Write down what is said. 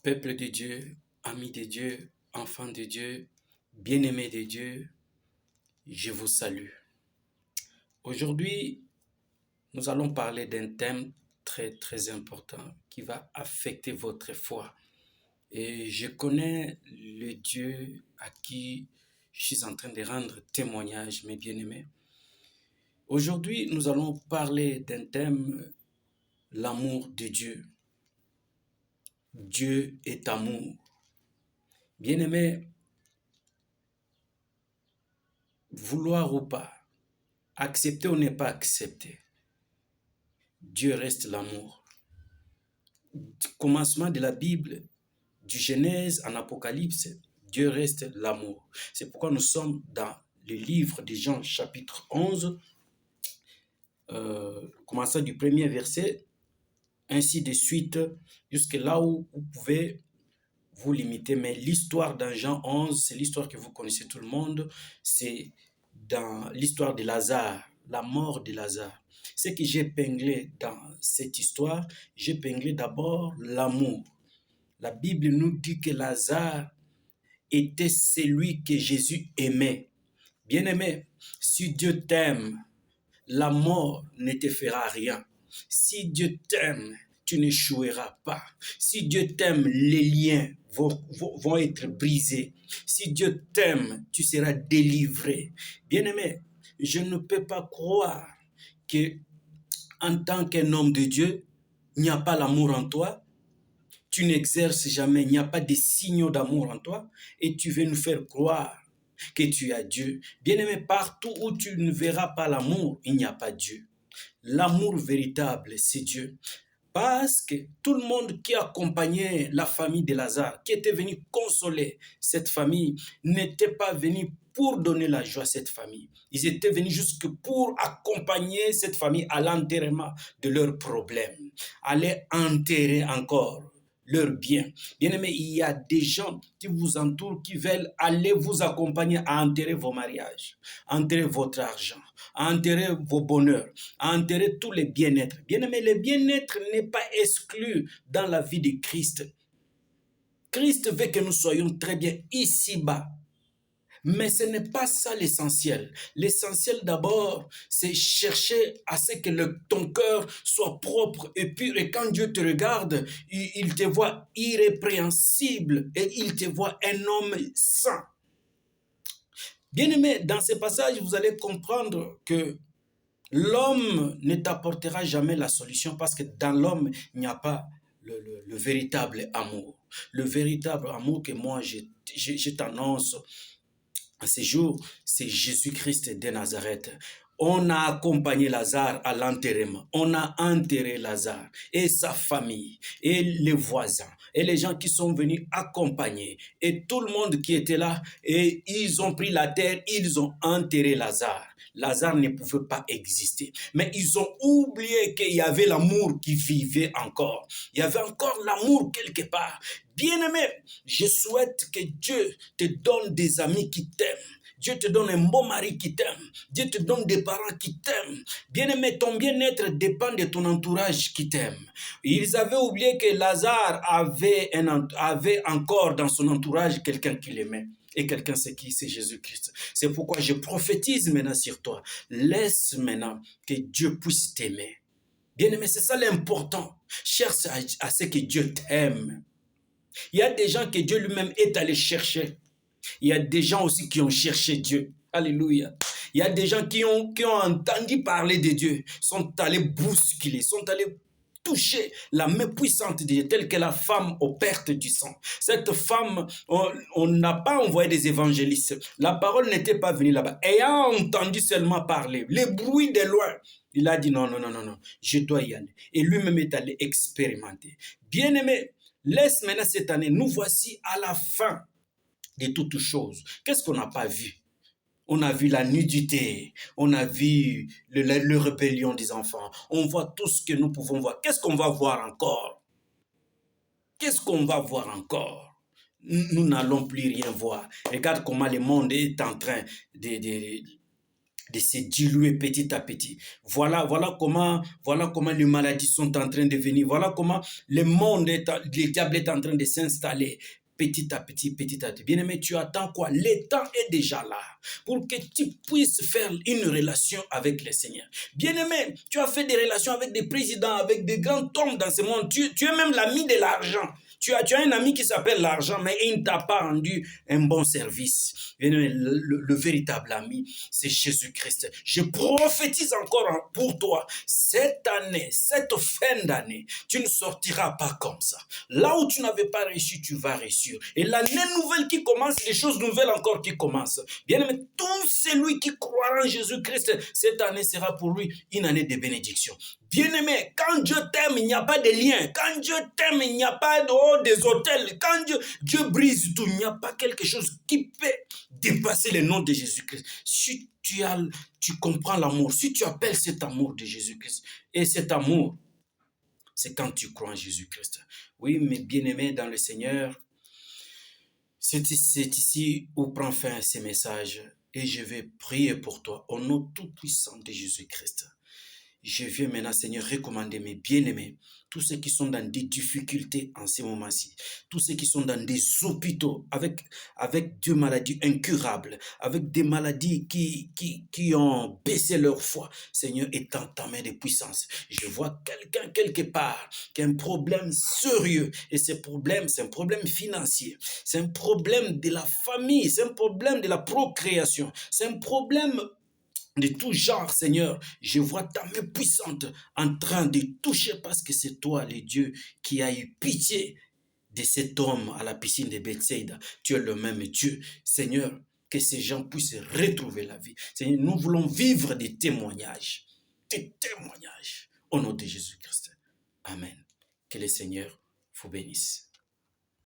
Peuple de Dieu, amis de Dieu, enfants de Dieu, bien-aimés de Dieu, je vous salue. Aujourd'hui, nous allons parler d'un thème très important qui va affecter votre foi. Et je connais le Dieu à qui je suis en train de rendre témoignage, mes bien-aimés. Aujourd'hui, nous allons parler d'un thème, l'amour de Dieu. Dieu est amour. Bien-aimés, vouloir ou pas, accepter ou ne pas accepter, Dieu reste l'amour. Du commencement de la Bible, du Genèse en Apocalypse, Dieu reste l'amour. C'est pourquoi nous sommes dans le livre de Jean chapitre 11, commençant du premier verset, ainsi de suite, jusque là où vous pouvez vous limiter. Mais l'histoire dans Jean 11, c'est l'histoire que vous connaissez tout le monde, c'est dans l'histoire de Lazare, la mort de Lazare. Ce que j'ai épinglé dans cette histoire, j'ai épinglé d'abord l'amour. La Bible nous dit que Lazare était celui que Jésus aimait. Bien-aimé, si Dieu t'aime, la mort ne te fera rien. Si Dieu t'aime, tu n'échoueras pas. Si Dieu t'aime, les liens vont être brisés. Si Dieu t'aime, tu seras délivré. Bien-aimé, je ne peux pas croire que en tant qu'un homme de Dieu, il n'y a pas l'amour en toi. Tu n'exerces jamais, il n'y a pas de signaux d'amour en toi. Et tu veux nous faire croire que tu as Dieu. Bien-aimé, partout où tu ne verras pas l'amour, il n'y a pas Dieu. L'amour véritable, c'est Dieu. Parce que tout le monde qui accompagnait la famille de Lazare, qui était venu consoler cette famille, n'était pas venu pour donner la joie à cette famille. Ils étaient venus jusque pour accompagner cette famille à l'enterrement de leurs problèmes, aller enterrer encore leurs biens. Bien-aimés, il y a des gens qui vous entourent, qui veulent aller vous accompagner à enterrer vos mariages, à enterrer votre argent, à enterrer vos bonheurs, à enterrer tous les bien-être. Bien-aimés, le bien-être n'est pas exclu dans la vie de Christ. Christ veut que nous soyons très bien ici-bas. Mais ce n'est pas ça l'essentiel. L'essentiel d'abord, c'est chercher à ce que ton cœur soit propre et pur. Et quand Dieu te regarde, il te voit irrépréhensible et il te voit un homme saint. Bien-aimé, dans ce passage, vous allez comprendre que l'homme ne t'apportera jamais la solution parce que dans l'homme, il n'y a pas le véritable amour. Le véritable amour que moi, je t'annonce à ce jour, c'est Jésus-Christ de Nazareth. On a accompagné Lazare à l'enterrement. On a enterré Lazare et sa famille et les voisins et les gens qui sont venus accompagner et tout le monde qui était là et ils ont pris la terre, ils ont enterré Lazare. Lazare ne pouvait pas exister. Mais ils ont oublié qu'il y avait l'amour qui vivait encore. Il y avait encore l'amour quelque part. Bien-aimé, je souhaite que Dieu te donne des amis qui t'aiment. Dieu te donne un bon mari qui t'aime. Dieu te donne des parents qui t'aiment. Bien-aimé, ton bien-être dépend de ton entourage qui t'aime. Ils avaient oublié que Lazare avait encore dans son entourage quelqu'un qui l'aimait. Et quelqu'un, c'est qui? C'est Jésus-Christ. C'est pourquoi je prophétise maintenant sur toi. Laisse maintenant que Dieu puisse t'aimer. Bien-aimé, c'est ça l'important. Cherche à ce que Dieu t'aime. Il y a des gens que Dieu lui-même est allé chercher. Il y a des gens aussi qui ont cherché Dieu. Alléluia. Il y a des gens qui ont entendu parler de Dieu, sont allés bousculer, sont allés toucher la main puissante de Dieu, telle que la femme aux pertes du sang. Cette femme, on n'a pas envoyé des évangélistes. La parole n'était pas venue là-bas. Ayant entendu seulement parler, les bruits de loin, il a dit non, je dois y aller. Et lui-même est allé expérimenter. Bien-aimé, laisse maintenant cette année, nous voici à la fin de toutes choses. Qu'est-ce qu'on n'a pas vu? On a vu la nudité, on a vu le rébellion des enfants. On voit tout ce que nous pouvons voir. Qu'est-ce qu'on va voir encore? Qu'est-ce qu'on va voir encore? Nous n'allons plus rien voir. Regarde comment le monde est en train de se diluer petit à petit. Voilà comment les maladies sont en train de venir. Voilà comment le diable est en train de s'installer. Petit à petit, petit à petit. Bien-aimé, tu attends quoi? Le temps est déjà là pour que tu puisses faire une relation avec le Seigneur. Bien-aimé, tu as fait des relations avec des présidents, avec des grands hommes dans ce monde. Tu es même l'ami de l'argent. Tu as un ami qui s'appelle l'argent, mais il ne t'a pas rendu un bon service. Bien-aimé, le véritable ami, c'est Jésus-Christ. Je prophétise encore pour toi. Cette année, cette fin d'année, tu ne sortiras pas comme ça. Là où tu n'avais pas réussi, tu vas réussir. Et l'année nouvelle qui commence, les choses nouvelles encore qui commencent. Bien-aimé, tout celui qui croira en Jésus-Christ, cette année sera pour lui une année de bénédiction. Bien-aimé, quand Dieu t'aime, il n'y a pas de lien. Quand Dieu t'aime, il n'y a pas des hôtels. Quand Dieu brise tout, il n'y a pas quelque chose qui peut dépasser le nom de Jésus-Christ. Si tu comprends l'amour, si tu appelles cet amour de Jésus-Christ, et cet amour, c'est quand tu crois en Jésus-Christ. Oui, mais bien-aimé dans le Seigneur, c'est ici où prend fin ces messages. Et je vais prier pour toi au nom tout-puissant de Jésus-Christ. Je viens maintenant, Seigneur, recommander mes bien-aimés, tous ceux qui sont dans des difficultés en ces moments-ci, tous ceux qui sont dans des hôpitaux avec des maladies incurables, avec des maladies qui ont baissé leur foi. Seigneur, étends ta main de puissance. Je vois quelqu'un quelque part qui a un problème sérieux et ce problème, c'est un problème financier, c'est un problème de la famille, c'est un problème de la procréation, c'est un problème de tout genre, Seigneur. Je vois ta main puissante en train de toucher parce que c'est toi, le Dieu, qui a eu pitié de cet homme à la piscine de Bethsaïda. Tu es le même Dieu. Seigneur, que ces gens puissent retrouver la vie. Seigneur, nous voulons vivre des témoignages. Des témoignages. Au nom de Jésus-Christ. Amen. Que le Seigneur vous bénisse.